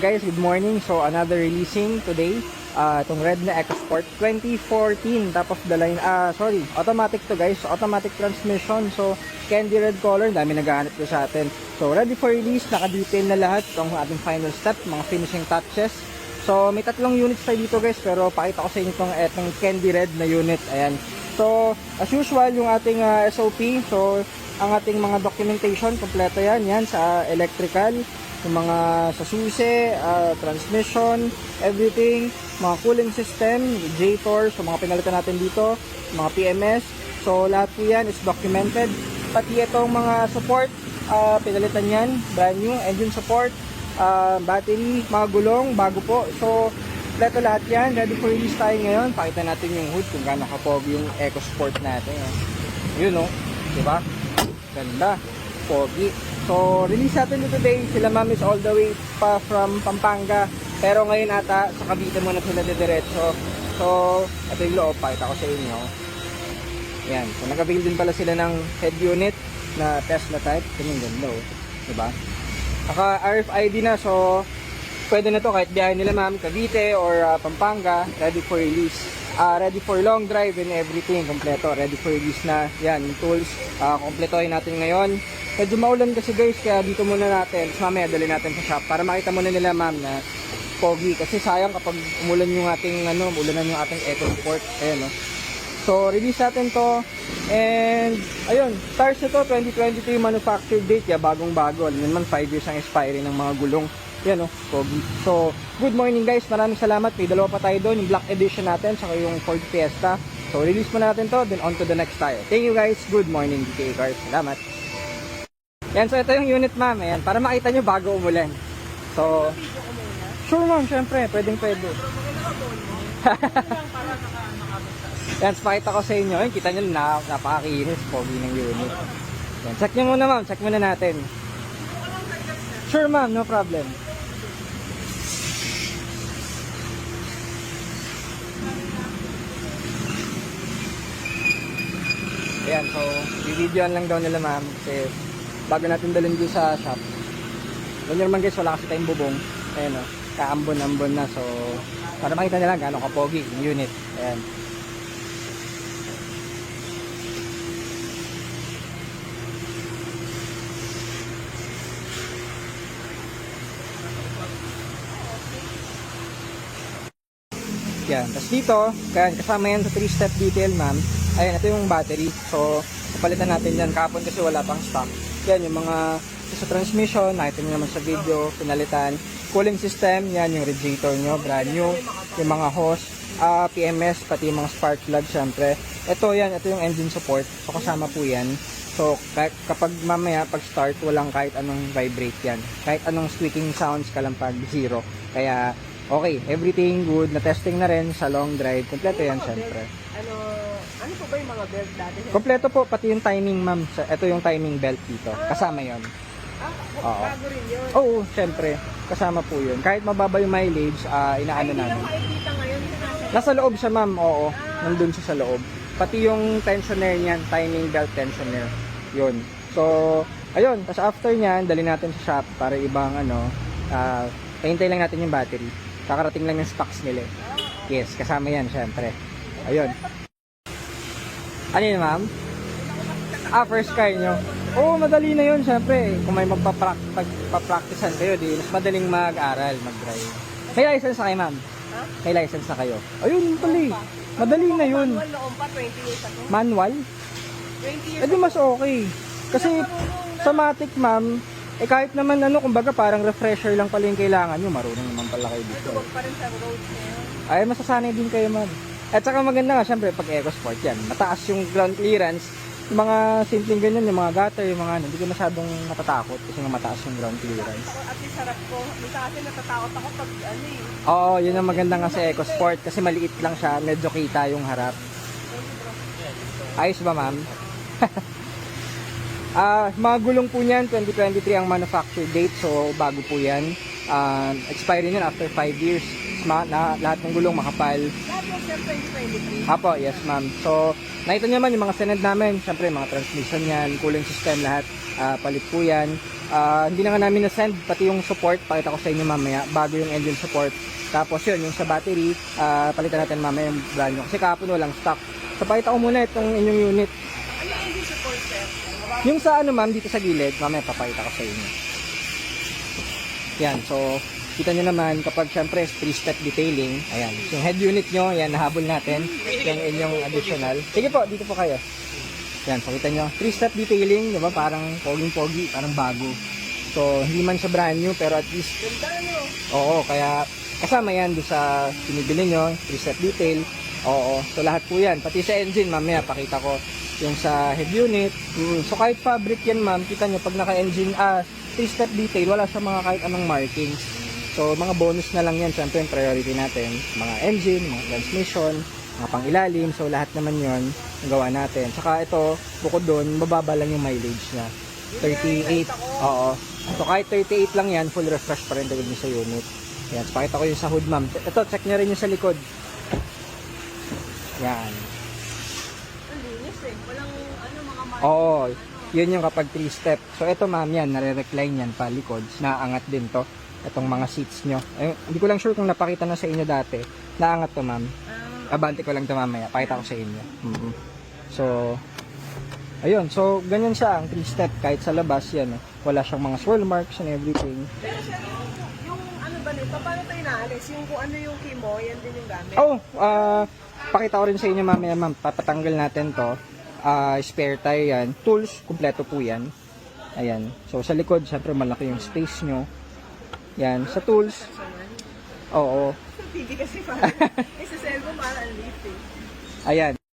Guys, good morning. So, another releasing today. Itong red na EcoSport 2014. Top of the line. Automatic to guys. Automatic transmission. So, candy red color. Dami naghahanap ko sa atin. So, ready for release. Naka-detail na lahat. Itong ating final step. Mga finishing touches. So, may tatlong units tayo dito guys. Pero, pakita ko sa inyo itong candy red na unit. Ayan. So, as usual, yung ating SOP. So, ang ating mga documentation. Kompleto yan. Yan sa electrical. Yung mga sa susi, transmission, everything, mga cooling system, radiator, so mga pinalitan natin dito, mga PMS, so lahat po yan is documented. Pati itong mga support, pinalitan yan, brand new, engine support, battery, mga gulong, bago po. So, kompleto lahat yan, ready for release tayo ngayon. Pakita natin yung hood kung gaano kapog yung EcoSport natin. Yun o, diba? Ganda, pogi. So, release natin dito today. Sila ma'am is all the way pa from Pampanga. Pero ngayon ata, sa Cavite muna sila didiretso. So, ito yung loob. Pakita ko sa inyo. Yan. So, nag-avail din pala sila ng head unit na Tesla type. Ito yung ganda o. Diba? Saka RFID na. So, pwede na to kahit biyahe nila ma'am, Cavite or Pampanga. Ready for release. Ready for long drive and everything. Kompleto. Ready for release na. Yan. Yung tools. Kompletohin natin ngayon. Medyo maulan kasi guys, kaya dito muna natin. Mamaya dali natin sa shop para makita muna nila ma'am na pogi. Kasi sayang kapag umulan yung ating ulanan yung ating EcoSport. Ayan, no? So, release natin to. And, ayun, stars ito, 2023 manufactured date. Yeah, bagong-bago. Alam naman, 5 years ang expiry ng mga gulong. Yan, no? Pogi. So, good morning guys. Maraming salamat. May dalawa pa tayo doon. Yung Black Edition natin, saka yung Ford Fiesta. So, release muna natin to. Then, on to the next tayo. Thank you guys. Good morning, DK Cars. Salamat. Yan, so ito yung unit ma'am, ayan, para makita nyo bago umulan. So, sure ma'am, syempre, pwede. Yan, so pakita ko sa inyo, yan, kita nyo, napakakinis, pogi ng unit. Yan, check nyo muna ma'am, check muna natin. Sure ma'am, no problem. Ayan, so, i-videoan lang daw nila ma'am, kasi bago natin dalhin dito sa shop. Ganyan naman guys, wala kasi tayong bubong. Ayan o, kaambon-ambon na. So, para makita nila gano'ng kapogi yung unit. Ayan. Yan. Tapos dito, kasama yan sa 3-step detail ma'am. Ayan, ito yung battery. So, kapalitan natin yan. Kapon kasi wala pang stock. Yan, yung mga sa transmission, nakita nyo naman sa video, pinalitan. Cooling system, yan yung radiator nyo, brand new. Yung mga hose, PMS, pati yung mga spark plug, syempre. Ito yan, ito yung engine support. So, kasama po yan. So, kapag mamaya, pag start, walang kahit anong vibrate yan. Kahit anong squeaking sounds, kalampag, zero. Kaya, okay, everything good. Na-testing na rin sa long drive. Kompleto yan, syempre. Ano po ba yung mga belt dati? Kompleto po, pati yung timing ma'am. Ito yung timing belt dito. Kasama yon. Bago rin yun. Oo, syempre. Kasama po yun. Kahit mababa yung mileage, inaano namin. Hindi lang makikita ngayon. Nasa loob siya ma'am, oo. Nandun siya sa loob. Pati yung tensioner niyan, timing belt tensioner. Yun. So, ayun. Tapos after niyan, dali natin sa shop para ibang pahintay lang natin yung battery. Kakarating lang yung stocks nila. Yes, kasama yan, syempre. Ayun. Ano yun, ma'am? First car nyo. Oo, madali na yun, syempre. Kung may magpa-practicean kayo, di mas madaling mag-aral, mag-drive. May license na kayo, ma'am? May license na kayo. Ayun, pala eh. Madali na yun. Manual noon pa, 20 years ago. Manual? 20 years Eh di mas okay. Kasi sa Matic, ma'am, kahit naman kumbaga parang refresher lang pala yung kailangan nyo. Marunong naman pala kayo dito. Huwag pa rin sa roads ngayon. Ay, masasanay din kayo, ma'am. At saka maganda nga, syempre, pag EcoSport yan, mataas yung ground clearance. Yung mga simpleng ganyan, yung mga gutter, yung mga hindi ko masyadong natatakot kasi nga mataas yung ground clearance. At least sarap ko. Minsan kasi natatakot ako pag Oo, yun ang maganda nga sa EcoSport kasi maliit lang siya, medyo kita yung harap. Ayos ba, ma'am? Mga gulong po niyan, 2023 ang manufacture date, so bago po yan. Expiry niyan after 5 years. Lahat ng gulong makapal. Lahat yung sir 2023? Apo, yes ma'am. So, nakita niyo naman yung mga sinend namin. Siyempre, mga transmission yan, cooling system, lahat. Palit po yan. Hindi na nga namin na-send, pati yung support, pakita ko sa inyo mamaya, bago yung engine support. Tapos yun, yung sa battery, palitan natin mamaya yung brand nyo. Kasi kahapon walang stock. So pakita ko muna itong inyong unit. Ano yung engine support, sir? Yung sa ano ma'am, dito sa gilid, mamaya papakita ko sa inyo. Yan, so kita nyo naman kapag syempre 3-step detailing, ayan, yung head unit nyo, yan, nahabol natin, yung inyong additional. Sige po, dito po kayo. Yan, so kita nyo, 3-step detailing, di ba, parang poging-pogi, parang bago. So, hindi man siya brand new, pero at least, Ganda, no? oo, kaya kasama yan doon sa pinibili nyo, 3-step detail, oo, so lahat po yan, pati sa engine, mamaya pakita ko yung sa head unit. So kahit fabric yan ma'am, kita nyo pag naka-engine, 3-step detail, wala siya mga kahit anong markings. So mga bonus na lang yan, syempre yung priority natin, mga engine, mga transmission, mga pangilalim, so lahat naman yon gawa natin. Saka ito, bukod doon, mababa lang yung mileage niya. 38, oo. So kahit 38 lang yan, full refresh pa rin dagdag nyo sa unit. Yan, so pakita ko yung sa hood ma'am. Ito, check nyo rin yung sa likod. Yan. Ang linis eh. Walang ano, mga mark. Oo, yun yung kapag 3-step. So ito ma'am yan, nare-recline yan pa likod. Naangat din to. Itong mga seats nyo. Ay, hindi ko lang sure kung napakita na sa inyo dati. Naangat to ma'am. Abante ko lang ito mamaya. Pakita ko sa inyo. So, ayun. So, ganyan siya ang 3-step. Kahit sa labas yan. Wala siyang mga swirl marks and everything. Pero sir, yung ano ba nito, paano tayo naalis? Yung kung ano yung key mo, yan din yung gamit? Oh, pakita ko rin sa inyo mamaya ma'am. Papatanggal natin to. Spare tire yan. Tools, kumpleto po yan. Ayan. So, sa likod, syempre malaki yung space nyo. Yan. Sa tools, oo. TV kasi parang, sa cellphone parang lift eh. Ayan.